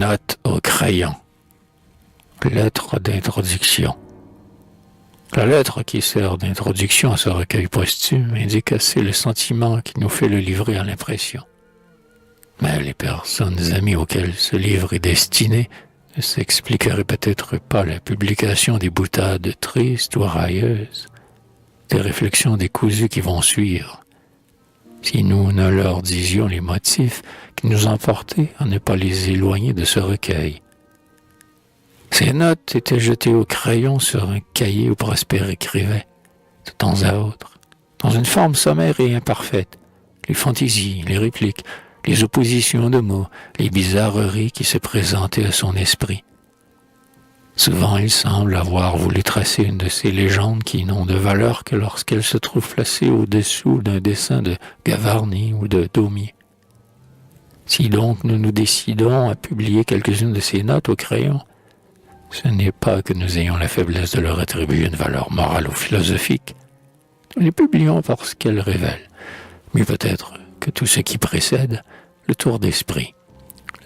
Note au crayon. Lettre d'introduction. La lettre qui sert d'introduction à ce recueil posthume indique assez le sentiment qui nous fait le livrer à l'impression. Mais les personnes amies auxquelles ce livre est destiné ne s'expliqueraient peut-être pas la publication des boutades tristes ou railleuses, des réflexions décousues qui vont suivre, si nous ne leur disions les motifs qui nous ont portés à ne pas les éloigner de ce recueil. Ces notes étaient jetées au crayon sur un cahier où Prosper écrivait, de temps à autre, dans une forme sommaire et imparfaite, les fantaisies, les répliques, les oppositions de mots, les bizarreries qui se présentaient à son esprit. Souvent, il semble avoir voulu tracer une de ces légendes qui n'ont de valeur que lorsqu'elles se trouvent placées au-dessous d'un dessin de Gavarni ou de Daumier. Si donc nous nous décidons à publier quelques-unes de ces notes au crayon, ce n'est pas que nous ayons la faiblesse de leur attribuer une valeur morale ou philosophique. Nous les publions parce qu'elles révèlent, mais peut-être que tout ce qui précède, le tour d'esprit,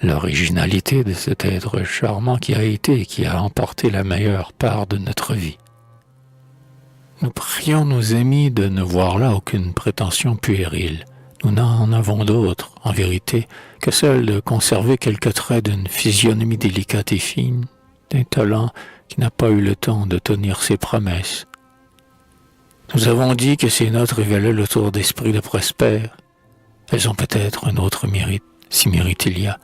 l'originalité de cet être charmant qui a été et qui a emporté la meilleure part de notre vie. Nous prions nos amis de ne voir là aucune prétention puérile. Nous n'en avons d'autre, en vérité, que celle de conserver quelques traits d'une physionomie délicate et fine, d'un talent qui n'a pas eu le temps de tenir ses promesses. Nous avons dit que ces notes révélaient le tour d'esprit de Prosper. Elles ont peut-être un autre mérite, si mérite il y a.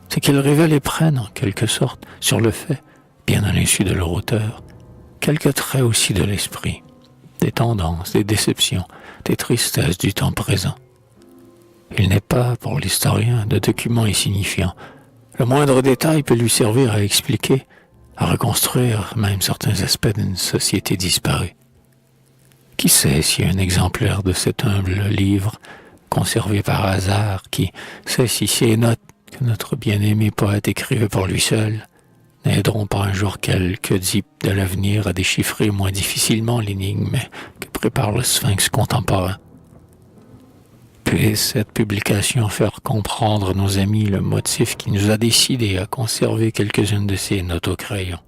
C'est qu'elles révèlent et prennent, en quelque sorte, sur le fait, bien à l'insu de leur auteur, quelques traits aussi de l'esprit, des tendances, des déceptions, des tristesses du temps présent. Il n'est pas, pour l'historien, de document insignifiant. Le moindre détail peut lui servir à expliquer, à reconstruire même certains aspects d'une société disparue. Qui sait si un exemplaire de cet humble livre, conservé par hasard, qui sait si ces notes que notre bien-aimé poète écrivait pour lui seul, n'aideront pas un jour quelques dipes de l'avenir à déchiffrer moins difficilement l'énigme que prépare le sphinx contemporain. Puisse cette publication faire comprendre à nos amis le motif qui nous a décidés à conserver quelques-unes de ces notes au crayon.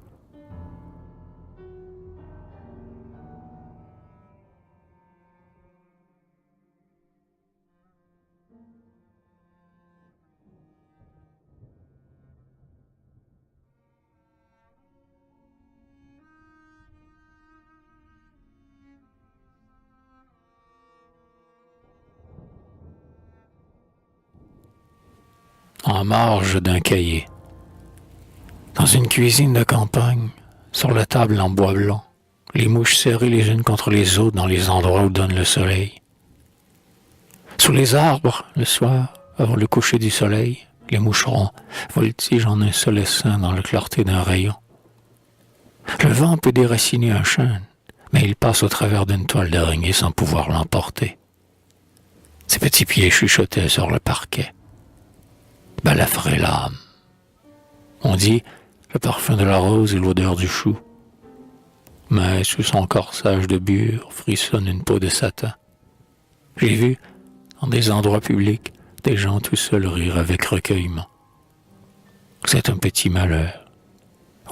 En marge d'un cahier. Dans une cuisine de campagne, sur la table en bois blanc, les mouches serrées les unes contre les autres dans les endroits où donne le soleil. Sous les arbres, le soir, avant le coucher du soleil, les moucherons voltigent en un seul essaim dans la clarté d'un rayon. Le vent peut déraciner un chêne, mais il passe au travers d'une toile d'araignée sans pouvoir l'emporter. Ses petits pieds chuchotaient sur le parquet. Balafrer l'âme. On dit le parfum de la rose et l'odeur du chou. Mais sous son corsage de bure frissonne une peau de satin. J'ai vu, dans des endroits publics, des gens tout seuls rire avec recueillement. C'est un petit malheur.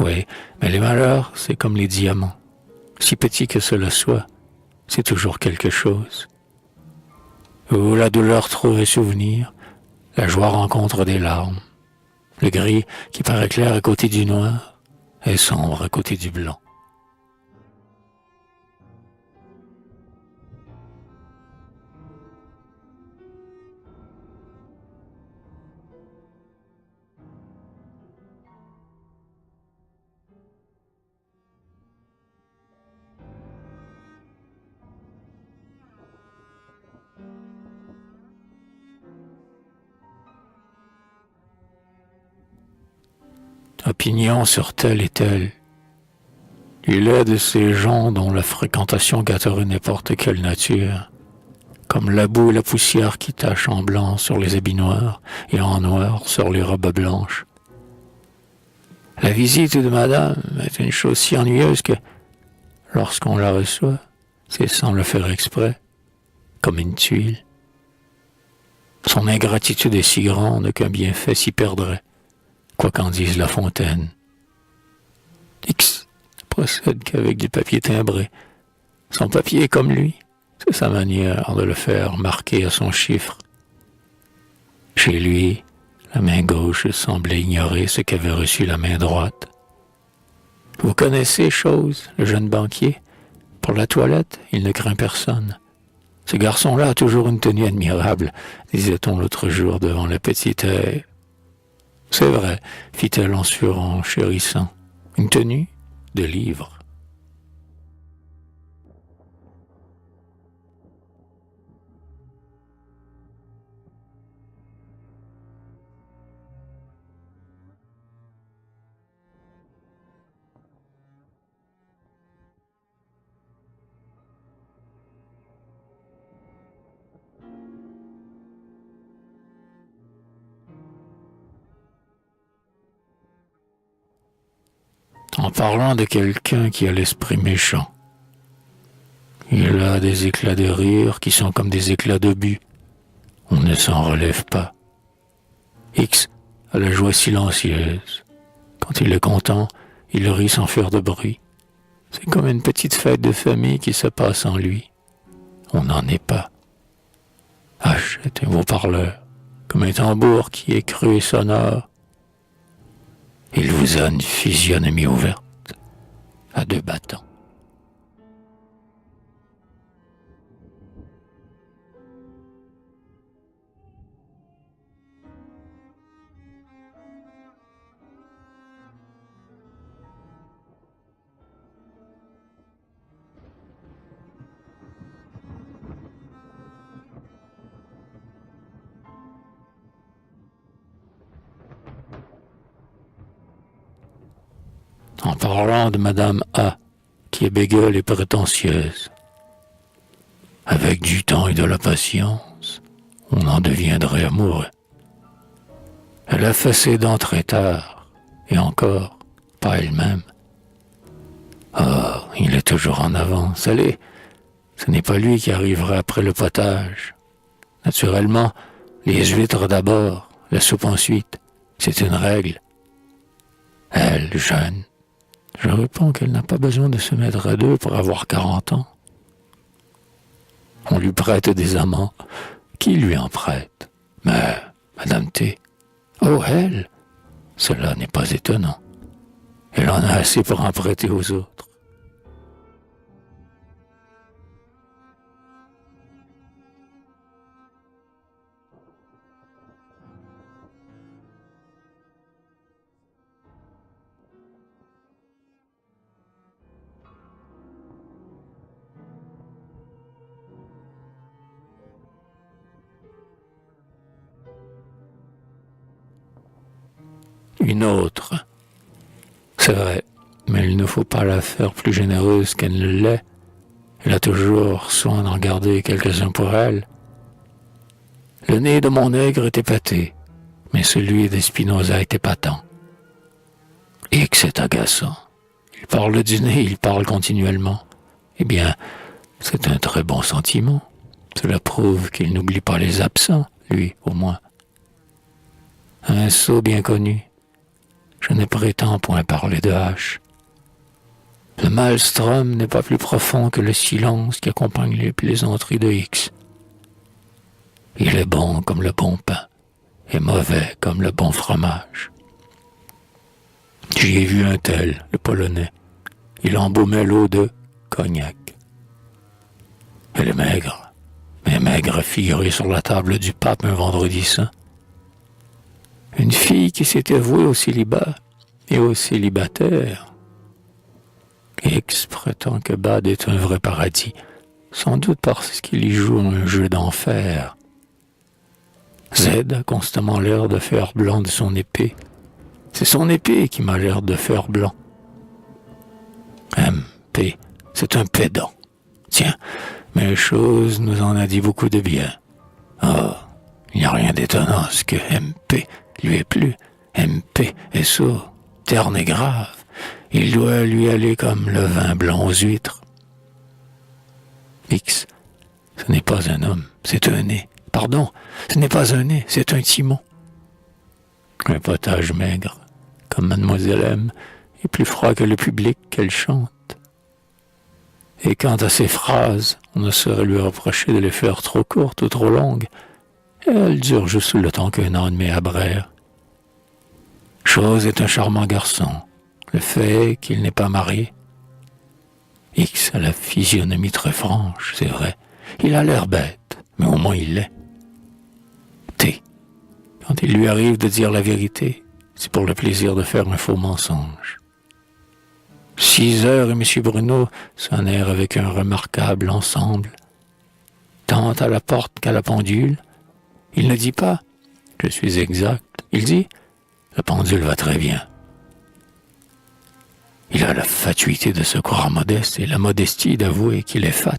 Oui, mais les malheurs, c'est comme les diamants. Si petit que cela soit, c'est toujours quelque chose. Où la douleur trouve un souvenir, la joie rencontre des larmes. Le gris qui paraît clair à côté du noir est sombre à côté du blanc. Opinion sur tel et tel. Il est de ces gens dont la fréquentation gâterait n'importe quelle nature, comme la boue et la poussière qui tachent en blanc sur les habits noirs et en noir sur les robes blanches. La visite de madame est une chose si ennuyeuse que, lorsqu'on la reçoit, c'est sans le faire exprès, comme une tuile. Son ingratitude est si grande qu'un bienfait s'y perdrait, quoi qu'en dise La Fontaine. X ne procède qu'avec du papier timbré. Son papier est comme lui. C'est sa manière de le faire marquer à son chiffre. Chez lui, la main gauche semblait ignorer ce qu'avait reçu la main droite. Vous connaissez Chose, le jeune banquier? Pour la toilette, il ne craint personne. Ce garçon-là a toujours une tenue admirable, disait-on l'autre jour devant le petit œil. C'est vrai, fit-elle en chérissant. Une tenue de livre. En parlant de quelqu'un qui a l'esprit méchant. Il a des éclats de rire qui sont comme des éclats d'obus. On ne s'en relève pas. X a la joie silencieuse. Quand il est content, il rit sans faire de bruit. C'est comme une petite fête de famille qui se passe en lui. On n'en est pas. H est un haut-parleur, comme un tambour qui est creux et sonore. Il vous a une physionomie ouverte, à deux battants. En parlant de Madame A, qui est bégueule et prétentieuse. Avec du temps et de la patience, on en deviendrait amoureux. Elle a fait ses dents très tard, et encore, pas elle-même. Oh, il est toujours en avance. Allez, ce n'est pas lui qui arrivera après le potage. Naturellement, les huîtres d'abord, la soupe ensuite. C'est une règle. Elle, jeune, je réponds qu'elle n'a pas besoin de se mettre à deux pour avoir 40 ans. On lui prête des amants. Qui lui en prête? Mais, Madame T. Oh, elle? Cela n'est pas étonnant. Elle en a assez pour en prêter aux autres. Une autre. C'est vrai, mais il ne faut pas la faire plus généreuse qu'elle ne l'est. Elle a toujours soin d'en garder quelques-uns pour elle. Le nez de mon nègre est épaté, mais celui d'Espinosa est épatant. Et que c'est agaçant. Il parle du nez, il parle continuellement. Eh bien, c'est un très bon sentiment. Cela prouve qu'il n'oublie pas les absents, lui, au moins. Un sot bien connu. Je ne prétends point parler de H. Le maelstrom n'est pas plus profond que le silence qui accompagne les plaisanteries de X. Il est bon comme le bon pain, et mauvais comme le bon fromage. J'y ai vu un tel, le Polonais. Il embaumait l'eau de cognac. Elle est maigre, mais maigre figurée sur la table du pape un vendredi saint. Une fille qui s'était vouée au célibat et au célibataire. X prétend que Bad est un vrai paradis, sans doute parce qu'il y joue un jeu d'enfer. Z a constamment l'air de fer blanc de son épée. C'est son épée qui m'a l'air de fer blanc. MP, c'est un pédant. Tiens, mais Chose nous en a dit beaucoup de bien. Oh, il n'y a rien d'étonnant à ce que MP lui est plu. MP est sourd, terne et grave. Il doit lui aller comme le vin blanc aux huîtres. X, ce n'est pas un homme, c'est un nez. Pardon, ce n'est pas un nez, c'est un timon. Un potage maigre, comme Mademoiselle M, et plus froid que le public qu'elle chante. Et quant à ses phrases, on ne saurait lui reprocher de les faire trop courtes ou trop longues. Elles durent juste le temps qu'un âne met à brère. Chose est un charmant garçon. Le fait est qu'il n'est pas marié. X a la physionomie très franche, c'est vrai. Il a l'air bête, mais au moins il l'est. T. Quand il lui arrive de dire la vérité, c'est pour le plaisir de faire un faux mensonge. 6 heures et M. Bruno sonnèrent avec un remarquable ensemble. Tant à la porte qu'à la pendule, il ne dit pas « je suis exact », il dit « la pendule va très bien ». Il a la fatuité de se croire modeste et la modestie d'avouer qu'il est fat.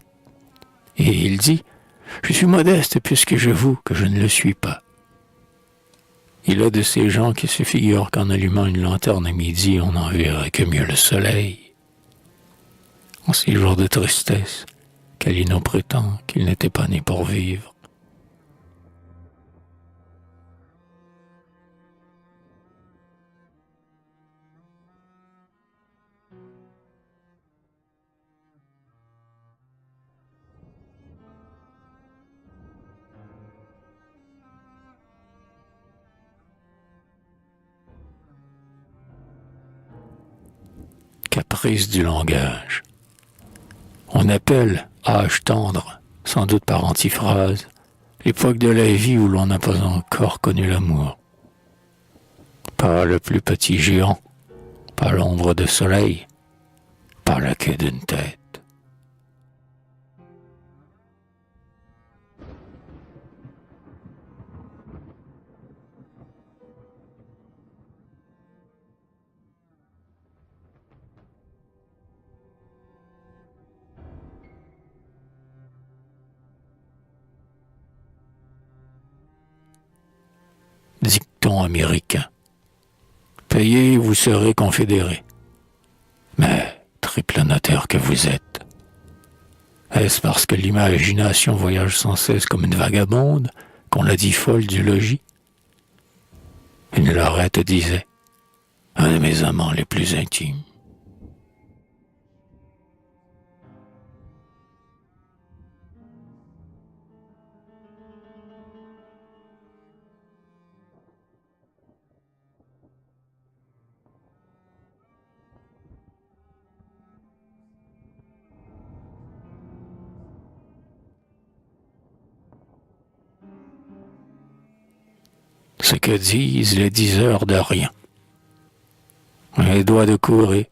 Et il dit « je suis modeste puisque j'avoue que je ne le suis pas ». Il est de ces gens qui se figurent qu'en allumant une lanterne à midi, on n'en verrait que mieux le soleil. En ces jours de tristesse, Calino prétend qu'il n'était pas né pour vivre. Caprice du langage. On appelle âge tendre, sans doute par antiphrase, l'époque de la vie où l'on n'a pas encore connu l'amour. Pas le plus petit géant, pas l'ombre de soleil, pas la queue d'une tête. Dicton américain. Payez, vous serez confédérés. Mais, triple notaire que vous êtes, est-ce parce que l'imagination voyage sans cesse comme une vagabonde qu'on la dit folle du logis? Une lorette disait, un de mes amants les plus intimes. Ce que disent les 10 heures de rien. Un doigt de courée,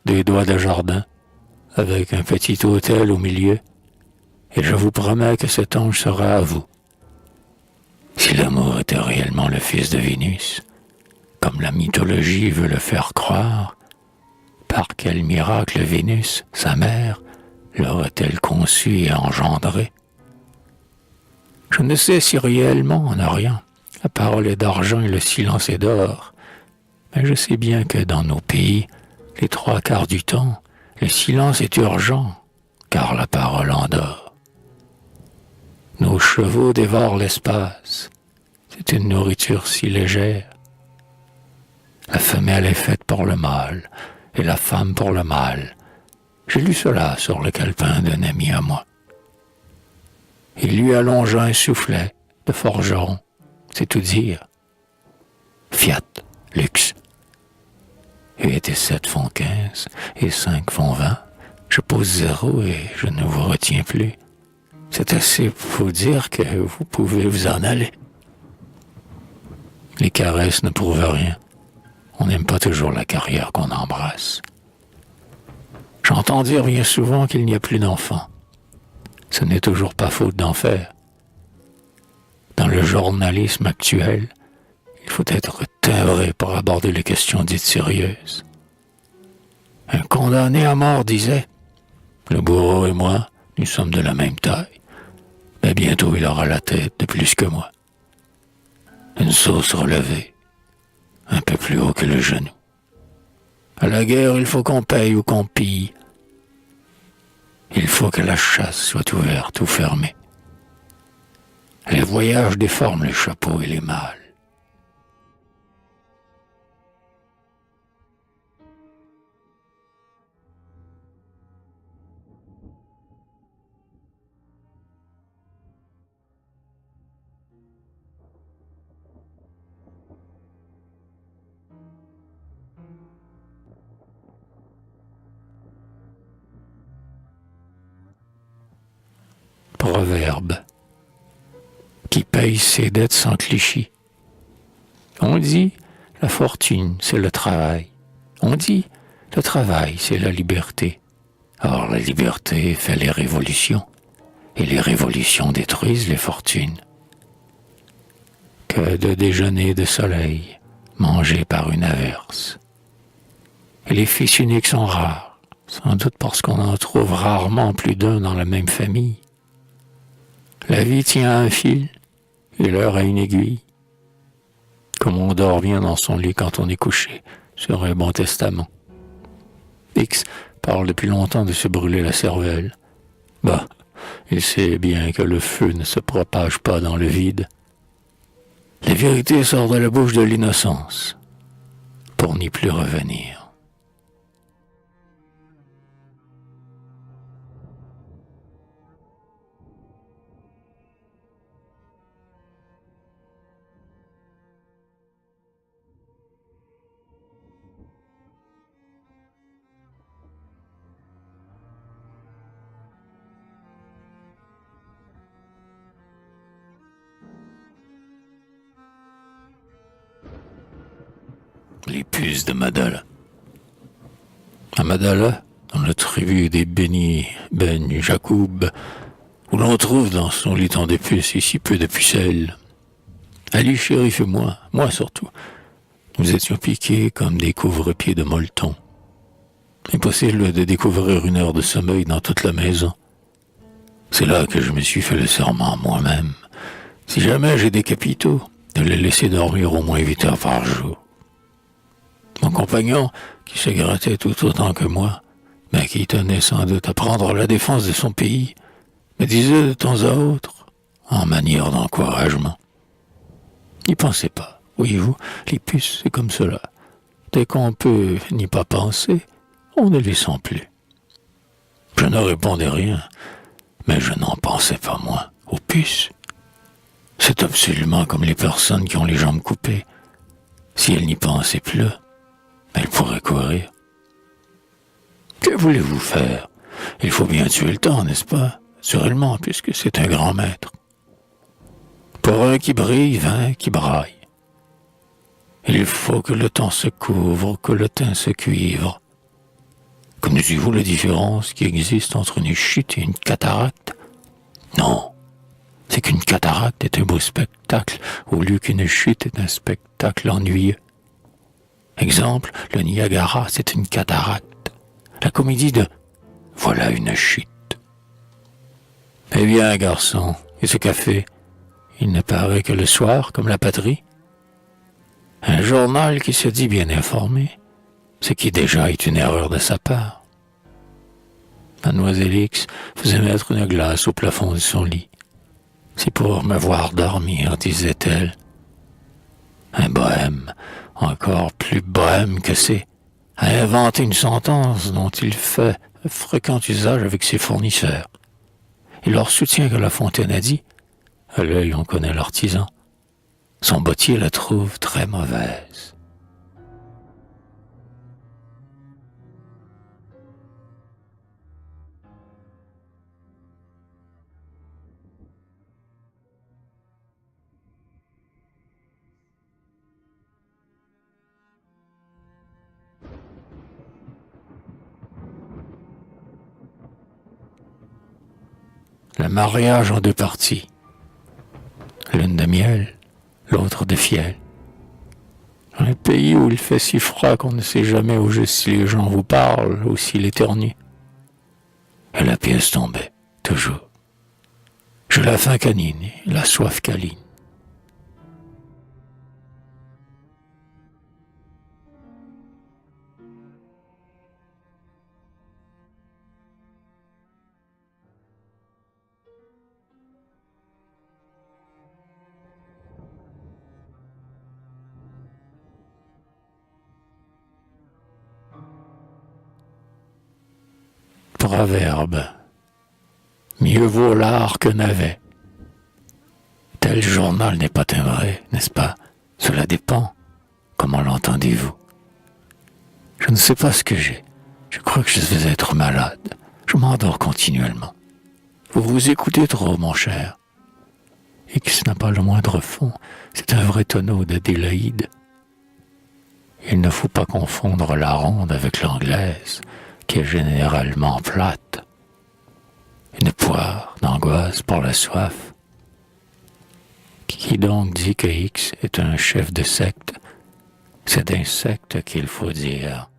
2 doigts de jardin, avec un petit hôtel au milieu, et je vous promets que cet ange sera à vous. Si l'amour était réellement le fils de Vénus, comme la mythologie veut le faire croire, par quel miracle Vénus, sa mère, l'aurait-elle conçu et engendré? Je ne sais si réellement en a rien. La parole est d'argent et le silence est d'or. Mais je sais bien que dans nos pays, les 3/4 du temps, le silence est urgent, car la parole endort. Nos chevaux dévorent l'espace. C'est une nourriture si légère. La femelle est faite pour le mâle, et la femme pour le mâle. J'ai lu cela sur le calepin d'un ami à moi. Il lui allongea un soufflet de forgeron. C'est tout dire. Fiat, luxe. 8 et 7 font 15, et 5 font 20. Je pose 0 et je ne vous retiens plus. C'est assez pour vous dire que vous pouvez vous en aller. Les caresses ne prouvent rien. On n'aime pas toujours la carrière qu'on embrasse. J'entends dire bien souvent qu'il n'y a plus d'enfants. Ce n'est toujours pas faute d'en faire. Dans le journalisme actuel, il faut être timbré pour aborder les questions dites sérieuses. Un condamné à mort disait « Le bourreau et moi, nous sommes de la même taille, mais bientôt il aura la tête de plus que moi. » Une sauce relevée, un peu plus haut que le genou. À la guerre, il faut qu'on paye ou qu'on pille. Il faut que la chasse soit ouverte ou fermée. Les voyages déforment les chapeaux et les mâles. proverbe qui paye ses dettes sans cliché. On dit la fortune, c'est le travail. On dit le travail, c'est la liberté. Or, la liberté fait les révolutions, et les révolutions détruisent les fortunes. Que de déjeuners de soleil, mangés par une averse. Et les fils uniques sont rares, sans doute parce qu'on en trouve rarement plus d'un dans la même famille. La vie tient à un fil, et l'heure à une aiguille. Comme on dort bien dans son lit quand on est couché, sur un bon testament. X parle depuis longtemps de se brûler la cervelle. Bah, il sait bien que le feu ne se propage pas dans le vide. La vérité sort de la bouche de l'innocence, pour n'y plus revenir. Les puces de Madala. À Madala, dans la tribu des Béni Ben Jacoub, où l'on trouve dans son lit tant de puces et si peu de pucelles. Ali, shérif et moi surtout, nous étions piqués comme des couvre-pieds de molleton. Impossible de découvrir une heure de sommeil dans toute la maison. C'est là que je me suis fait le serment moi-même. Si jamais j'ai des capitaux, de les laisser dormir au moins 8 heures par jour. Mon compagnon, qui se grattait tout autant que moi, mais qui tenait sans doute à prendre la défense de son pays, me disait de temps à autre, en manière d'encouragement. N'y pensez pas, voyez-vous, les puces, c'est comme cela. Dès qu'on peut n'y pas penser, on ne les sent plus. Je ne répondais rien, mais je n'en pensais pas moins aux puces. C'est absolument comme les personnes qui ont les jambes coupées. Si elles n'y pensaient plus, elles pourraient courir. Que voulez-vous faire? Il faut bien tuer le temps, n'est-ce pas? Naturellement, puisque c'est un grand maître. Pour un qui brille, 20 qui braille. Il faut que le temps se couvre, que le teint se cuivre. Connaissez-vous la différence qui existe entre une chute et une cataracte? Non, c'est qu'une cataracte est un beau spectacle, au lieu qu'une chute est un spectacle ennuyeux. Exemple, le Niagara, c'est une cataracte. La comédie de « Voilà une chute ». Eh bien, garçon, et ce café, il ne paraît que le soir, comme la patrie. Un journal qui se dit bien informé, ce qui déjà est une erreur de sa part. Mademoiselle X faisait mettre une glace au plafond de son lit. C'est pour me voir dormir, disait-elle. Un bohème, encore plus bohème que c'est, a inventé une sentence dont il fait fréquent usage avec ses fournisseurs. Il leur soutient que La Fontaine a dit, à l'œil on connaît l'artisan, son bottier la trouve très mauvaise. Le mariage en 2 parties. L'une de miel, l'autre de fiel. Un pays où il fait si froid qu'on ne sait jamais au juste si les gens vous parlent ou s'il éternue. Et la pièce tombait, toujours. J'ai la faim canine et la soif câline. Proverbe. Mieux vaut lard que navet. Tel journal n'est pas timbré, n'est-ce pas? Cela dépend. Comment l'entendez-vous? Je ne sais pas ce que j'ai. Je crois que je vais être malade. Je m'endors continuellement. Vous vous écoutez trop, mon cher. X n'a pas le moindre fond. C'est un vrai tonneau d'Adélaïde. Il ne faut pas confondre la ronde avec l'anglaise, qui est généralement plate. Une poire d'angoisse pour la soif. Qui donc dit que X est un chef de secte? C'est d'insecte qu'il faut dire.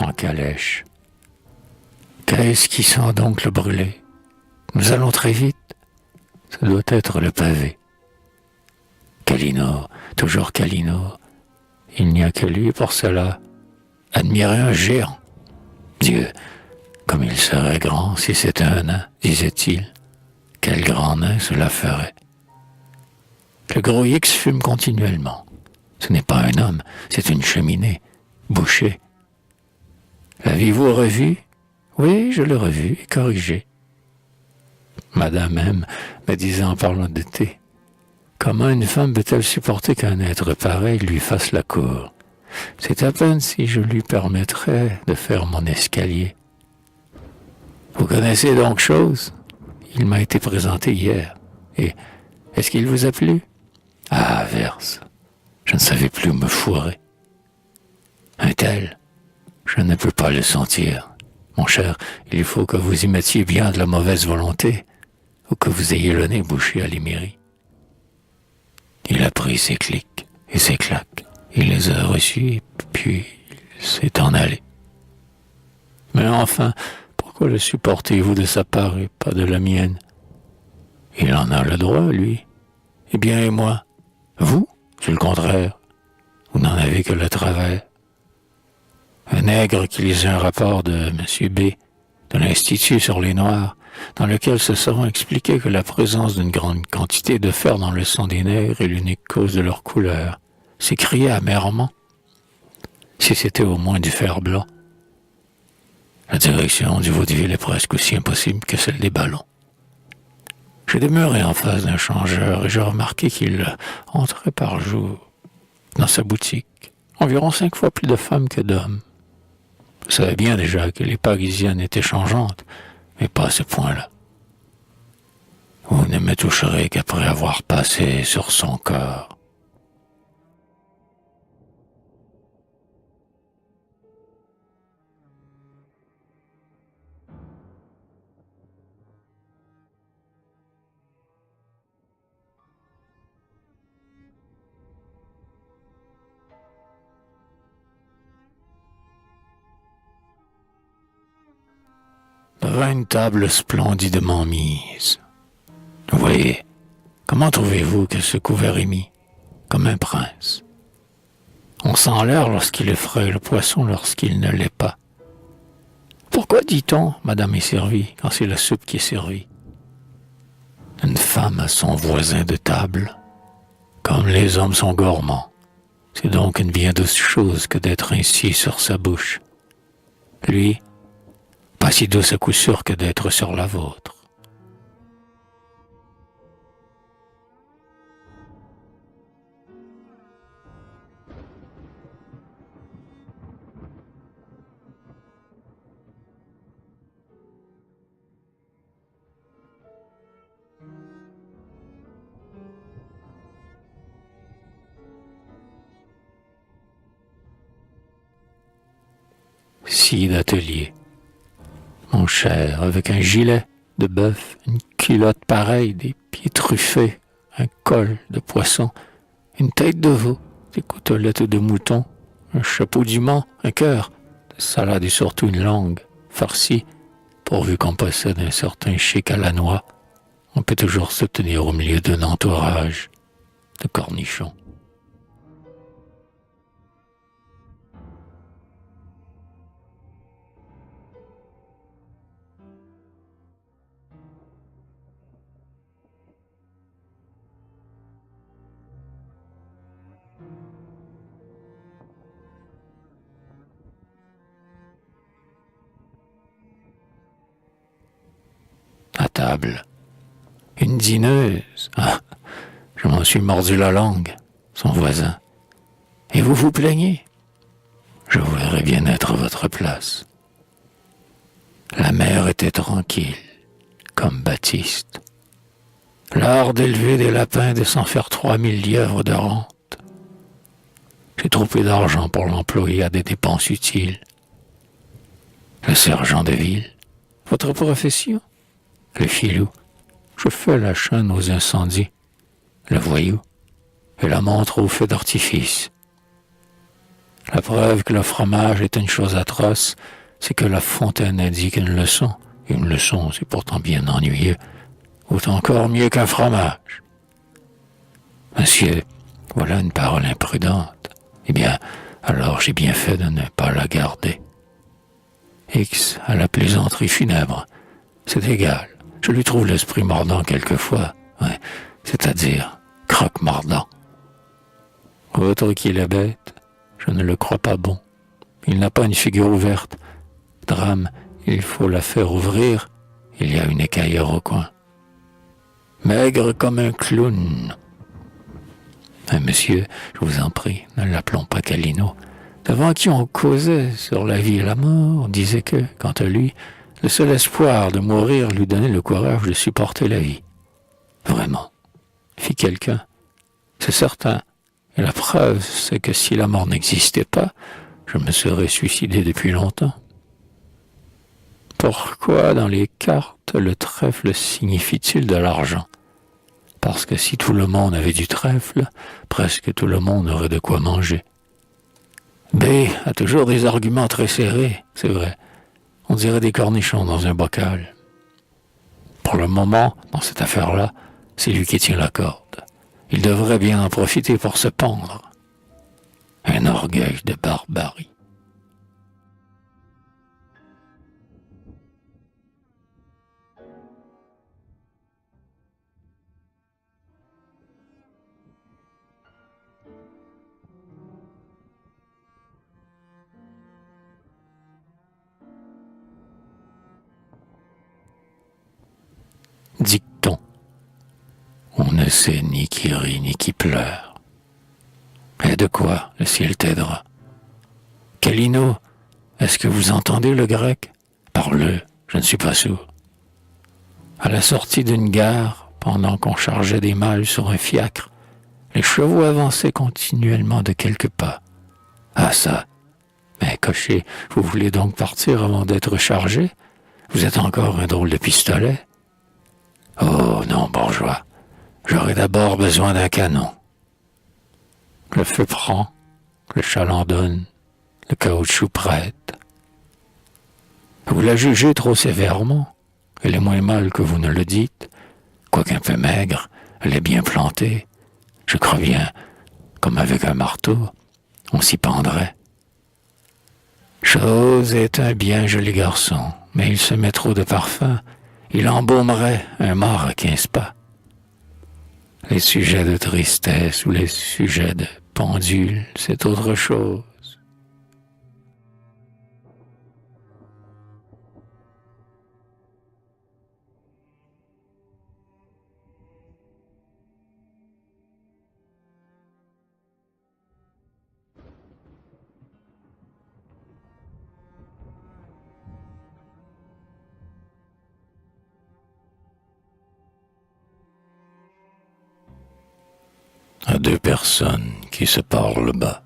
En calèche. Qu'est-ce qui sent donc le brûlé? Nous allons très vite. Ça doit être le pavé. Calino, toujours Calino. Il n'y a que lui pour cela. Admirer un géant. Dieu, comme il serait grand si c'était un nain, disait-il. Quel grand nain cela ferait. Le gros X fume continuellement. Ce n'est pas un homme, c'est une cheminée, bouchée. L'avez-vous revu? Oui, je l'ai revu et corrigé. Madame M me disait en parlant de thé. Comment une femme peut-elle supporter qu'un être pareil lui fasse la cour? C'est à peine si je lui permettrais de faire mon escalier. Vous connaissez donc chose? Il m'a été présenté hier. Et est-ce qu'il vous a plu? Ah, verse. Je ne savais plus où me fourrer. Un tel, je ne peux pas le sentir. Mon cher, il faut que vous y mettiez bien de la mauvaise volonté, ou que vous ayez le nez bouché à l'émairie. Il a pris ses clics et ses claques. Il les a reçus, puis il s'est en allé. Mais enfin, pourquoi le supportez-vous de sa part et pas de la mienne? Il en a le droit, lui. Eh bien, et moi? Vous, c'est le contraire. Vous n'en avez que le travers. Un nègre qui lisait un rapport de M. B, de l'Institut sur les Noirs, dans lequel ce savant expliquait que la présence d'une grande quantité de fer dans le sang des nègres est l'unique cause de leur couleur, s'écriait amèrement. Si c'était au moins du fer blanc. La direction du vaudeville est presque aussi impossible que celle des ballons. J'ai demeuré en face d'un changeur et j'ai remarqué qu'il entrait par jour dans sa boutique environ 5 fois plus de femmes que d'hommes. Je savais bien déjà que les Parisiennes étaient changeantes, mais pas à ce point-là. Vous ne me toucherez qu'après avoir passé sur son corps. Devant une table splendidement mise. Vous voyez, comment trouvez-vous que ce couvert est mis? Comme un prince. On sent l'air lorsqu'il est frais, le poisson lorsqu'il ne l'est pas. Pourquoi dit-on « Madame est servie » quand c'est la soupe qui est servie? Une femme a son voisin de table, comme les hommes sont gourmands. C'est donc une bien douce chose que d'être ainsi sur sa bouche. Lui, pas si douce à coup sûr que d'être sur la vôtre. Scie d'atelier. Mon cher, avec un gilet de bœuf, une culotte pareille, des pieds truffés, un col de poisson, une tête de veau, des côtelettes de mouton, un chapeau d'humain, un cœur, de salade et surtout une langue farcie, pourvu qu'on possède un certain chic à la noix, on peut toujours se tenir au milieu d'un entourage de cornichons. table. Une dîneuse. Ah, je m'en suis mordu la langue, son voisin. Et vous vous plaignez? Je voudrais bien être à votre place. La mer était tranquille, comme Baptiste. L'art d'élever des lapins et de s'en faire 3000 lièvres de rente. J'ai trop peu d'argent pour l'employer à des dépenses utiles. Le sergent de ville. Votre profession? Le filou. Je fais la chaîne aux incendies. Le voyou. Et la montre aux feux d'artifice. La preuve que le fromage est une chose atroce, c'est que La Fontaine indique une leçon. Et une leçon, c'est pourtant bien ennuyeux. Ou encore mieux qu'un fromage. Monsieur, voilà une parole imprudente. Eh bien, alors j'ai bien fait de ne pas la garder. X à la plaisanterie funèbre. C'est égal. Je lui trouve l'esprit mordant quelquefois. Ouais, c'est-à-dire croque-mordant. Autre qu'il est bête, je ne le crois pas bon. Il n'a pas une figure ouverte. Drame, il faut la faire ouvrir. Il y a une écaillère au coin. Maigre comme un clown. Monsieur, je vous en prie, ne l'appelons pas Calino. Devant qui on causait sur la vie et la mort, on disait que, quant à lui, le seul espoir de mourir lui donnait le courage de supporter la vie. Vraiment, fit quelqu'un. C'est certain. Et la preuve, c'est que si la mort n'existait pas, je me serais suicidé depuis longtemps. Pourquoi, dans les cartes, le trèfle signifie-t-il de l'argent? Parce que si tout le monde avait du trèfle, presque tout le monde aurait de quoi manger. B a toujours des arguments très serrés, c'est vrai. On dirait des cornichons dans un bocal. Pour le moment, dans cette affaire-là, c'est lui qui tient la corde. Il devrait bien en profiter pour se pendre. Un orgueil de barbarie. Dicton. On ne sait ni qui rit ni qui pleure. Et de quoi le ciel t'aidera. Calino, est-ce que vous entendez le grec? Parle, je ne suis pas sourd. À la sortie d'une gare, pendant qu'on chargeait des malles sur un fiacre, les chevaux avançaient continuellement de quelques pas. Ah ça, mais cocher, vous voulez donc partir avant d'être chargé? Vous êtes encore un drôle de pistolet? Oh non, bourgeois, j'aurai d'abord besoin d'un canon. Le feu prend, le chaland donne, le caoutchouc prête. Vous la jugez trop sévèrement. Elle est moins mal que vous ne le dites. Quoique un peu maigre, elle est bien plantée. Je crois bien, comme avec un marteau, on s'y pendrait. Chose est un bien joli garçon, mais il se met trop de parfum. Il embaumerait un mort à 15 pas. Les sujets de tristesse ou les sujets de pendule, c'est autre chose. À deux personnes qui se parlent bas.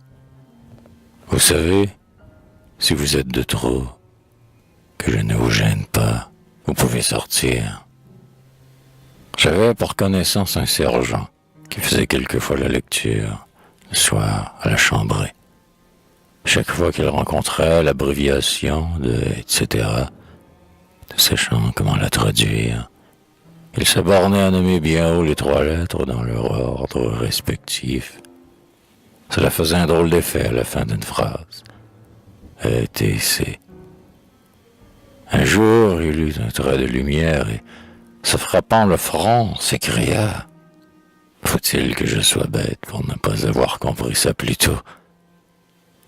Vous savez, si vous êtes de trop, que je ne vous gêne pas, vous pouvez sortir. J'avais pour connaissance un sergent qui faisait quelquefois la lecture, le soir, à la chambrée. Chaque fois qu'il rencontrait l'abréviation de etc., ne sachant comment la traduire, il se bornait à nommer bien haut les 3 lettres dans leur ordre respectif. Cela faisait un drôle d'effet à la fin d'une phrase. E.T.C. Un jour, il eut un trait de lumière et, se frappant le front, s'écria « Faut-il que je sois bête pour ne pas avoir compris ça plus tôt ?»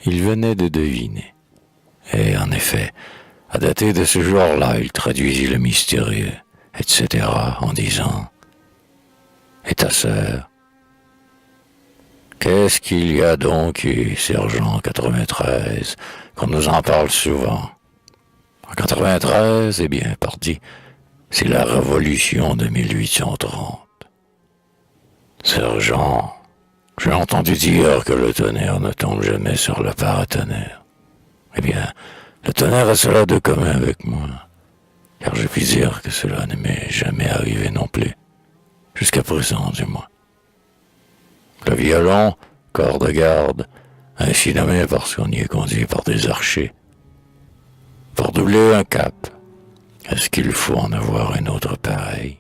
Il venait de deviner. Et en effet, à dater de ce jour-là, il traduisit le mystérieux etc., en disant « Et ta sœur? Qu'est-ce qu'il y a donc eu, sergent 93, qu'on nous en parle souvent? En 93, eh bien, pardi, c'est la révolution de 1830. Sergent, j'ai entendu dire que le tonnerre ne tombe jamais sur le paratonnerre. Eh bien, le tonnerre a cela de commun avec moi, car je puis dire que cela ne m'est jamais arrivé non plus, jusqu'à présent du moins. Le violon, corps de garde, ainsi nommé parce qu'on y est conduit par des archers. Pour doubler un cap, est-ce qu'il faut en avoir un autre pareil?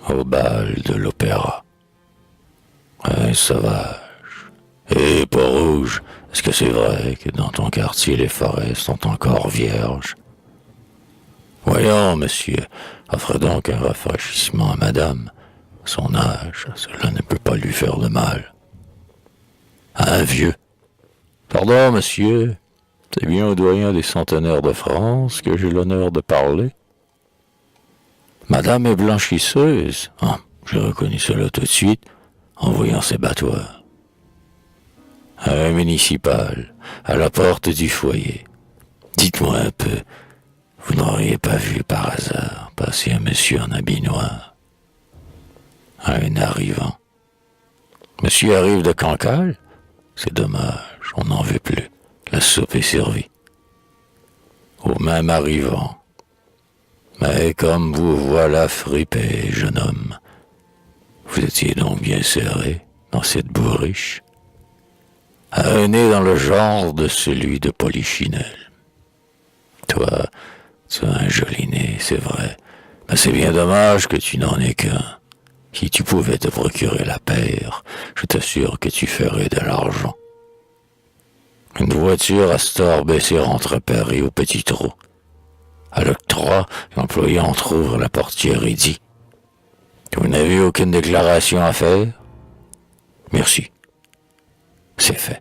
Au bal de l'opéra. Un sauvage. Et Port-Rouge, est-ce que c'est vrai que dans ton quartier les forêts sont encore vierges? Voyons, monsieur, offre donc un rafraîchissement à madame. À son âge, cela ne peut pas lui faire de mal. À un vieux. Pardon, monsieur, c'est bien au doyen des centenaires de France que j'ai l'honneur de parler. Madame est blanchisseuse. Ah, j'ai reconnu cela tout de suite en voyant ses battoirs. Un municipal, à la porte du foyer. Dites-moi un peu, vous n'auriez pas vu par hasard passer un monsieur en habit noir? Un arrivant. Monsieur arrive de Cancale? C'est dommage, on n'en veut plus. La soupe est servie. Au même arrivant. Mais comme vous voilà fripé, jeune homme, vous étiez donc bien serré dans cette bourriche, un nez dans le genre de celui de Polichinelle. Toi, tu as un joli nez, c'est vrai, mais c'est bien dommage que tu n'en aies qu'un. Si tu pouvais te procurer la paire, je t'assure que tu ferais de l'argent. Une voiture à store baissée entre Paris au petit trou. À l'octroi, l'employé entr'ouvre la portière et dit « Vous n'avez aucune déclaration à faire? Merci. C'est fait. »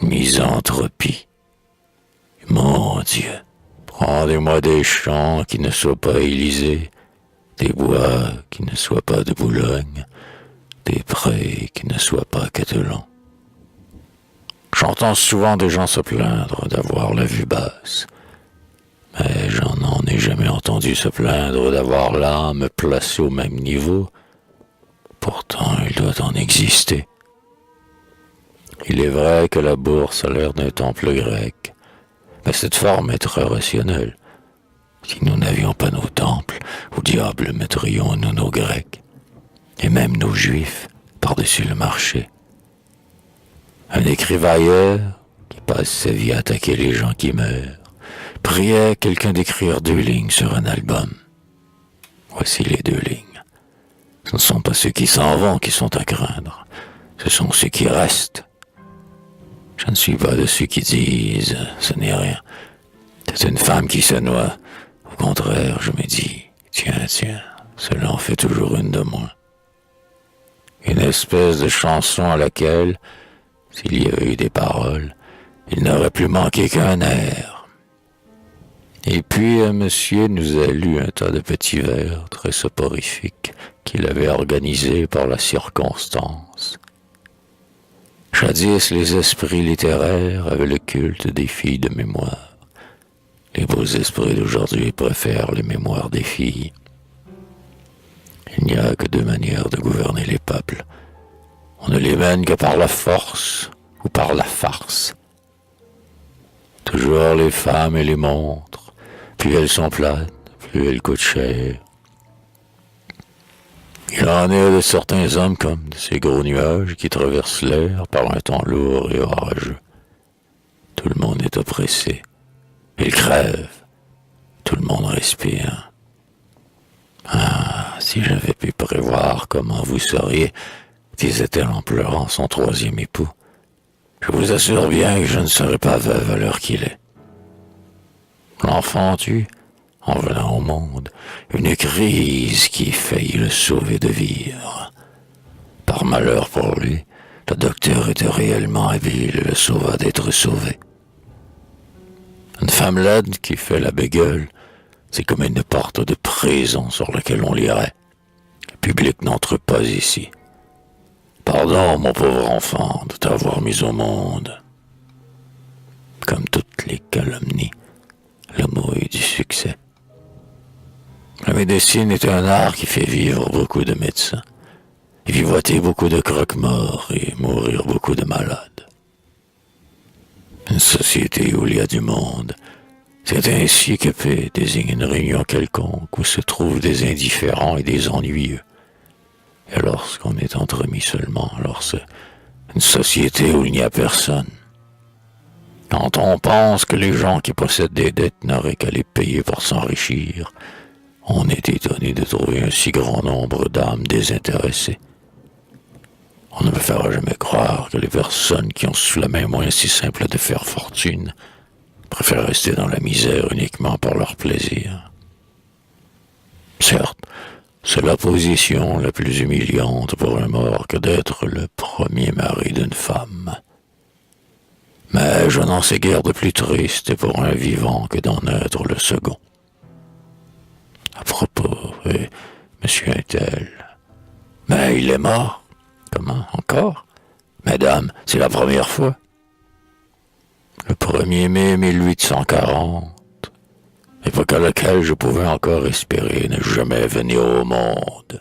Misanthropie. Mon Dieu, rendez-moi des champs qui ne soient pas Élysée, des bois qui ne soient pas de Boulogne, des prés qui ne soient pas Catalans. J'entends souvent des gens se plaindre d'avoir la vue basse, mais n'en ai jamais entendu se plaindre d'avoir l'âme placée au même niveau. Pourtant, il doit en exister. Il est vrai que la bourse a l'air d'un temple grec, mais cette forme est très rationnelle. Si nous n'avions pas nos temples, où diable mettrions-nous nos Grecs, et même nos Juifs, par-dessus le marché? Un écrivailleur, qui passe sa vie à attaquer les gens qui meurent, priait quelqu'un d'écrire 2 lignes sur un album. Voici les 2 lignes. Ce ne sont pas ceux qui s'en vont qui sont à craindre, ce sont ceux qui restent. Je ne suis pas de ceux qui disent « ce n'est rien, c'est une femme qui se noie ». Au contraire, je me dis « tiens, cela en fait toujours une de moins ». Une espèce de chanson à laquelle, s'il y avait eu des paroles, il n'aurait plus manqué qu'un air. Et puis un monsieur nous a lu un tas de petits vers très soporifiques qu'il avait organisés par la circonstance. Jadis, les esprits littéraires avaient le culte des filles de mémoire. Les beaux esprits d'aujourd'hui préfèrent les mémoires des filles. Il n'y a que 2 manières de gouverner les peuples. On ne les mène que par la force ou par la farce. Toujours les femmes et les montres, Plus elles sont plates, plus elles coûtent cher. Il en est de certains hommes comme de ces gros nuages qui traversent l'air par un temps lourd et orageux. Tout le monde est oppressé. Ils crèvent. Tout le monde respire. Ah, si j'avais pu prévoir comment vous seriez, disait-elle en pleurant son troisième époux. Je vous assure bien que je ne serai pas veuve à l'heure qu'il est. L'enfant tue, en venant au monde, une crise qui faillit le sauver de vivre. Par malheur pour lui, le docteur était réellement habile et le sauva d'être sauvé. Une femme laide qui fait la bégueule, c'est comme une porte de prison sur laquelle on lirait. Le public n'entre pas ici. Pardon, mon pauvre enfant, de t'avoir mis au monde. Comme toutes les calomnies, le mot est du succès. La médecine est un art qui fait vivre beaucoup de médecins, et vivoiter beaucoup de croque-morts et mourir beaucoup de malades. Une société où il y a du monde, c'est ainsi que P désigne une réunion quelconque où se trouvent des indifférents et des ennuyeux. Et lorsqu'on est entremis seulement, alors c'est une société où il n'y a personne. Quand on pense que les gens qui possèdent des dettes n'auraient qu'à les payer pour s'enrichir, on est étonné de trouver un si grand nombre d'âmes désintéressées. On ne me fera jamais croire que les personnes qui ont sous la main moyen si simple de faire fortune préfèrent rester dans la misère uniquement pour leur plaisir. Certes, c'est la position la plus humiliante pour un mort que d'être le premier mari d'une femme. Mais je n'en sais guère de plus triste pour un vivant que d'en être le second. À propos, monsieur un-tel, mais il est mort. Comment, encore? Madame, c'est la première fois. Le 1er mai 1840, époque à laquelle je pouvais encore espérer ne jamais venir au monde.